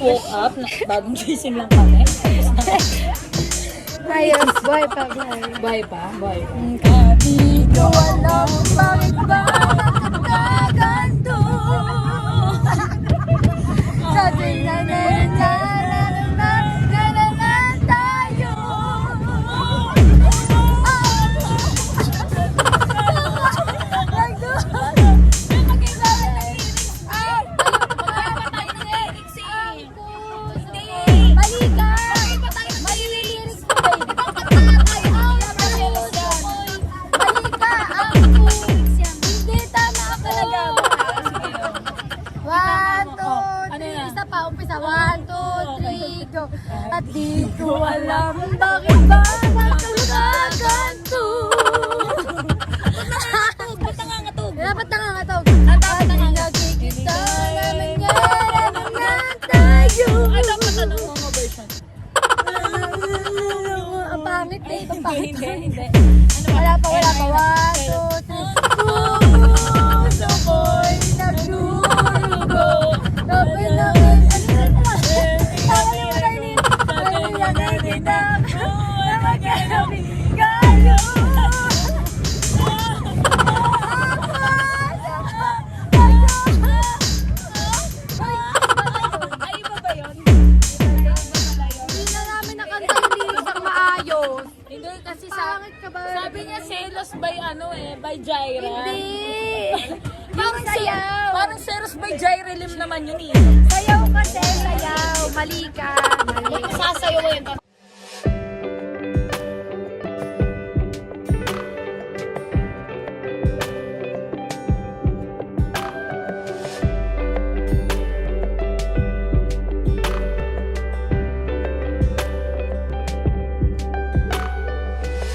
woke up, bagong gising lang kami. Ayos, boy pa, boy. Bye pa, bye pa. Di ko alam bakit ba nakakaganto. Sabi na tayo. Umpisa, 1, 2, 3, go. At di ko alam bakit ba nakakaganto. Ba't nangangatog? Dapat nangangatog. Ang dapat nangangatog. Nakikita namin yan na tayo. Ay, dapat ano mga version? Ang pangit eh. Ang pangit. Hindi. Wala pa. 1, 2, 3. Puso ko'y nagdurugo. Dapat na Sabi niya selos by by Jaira. hindi. Parang sayaw. Parang selos by Jaira Lim naman yun eh. Sayaw kasi, sayaw. Mali ka. Mali. Sasayaw yun.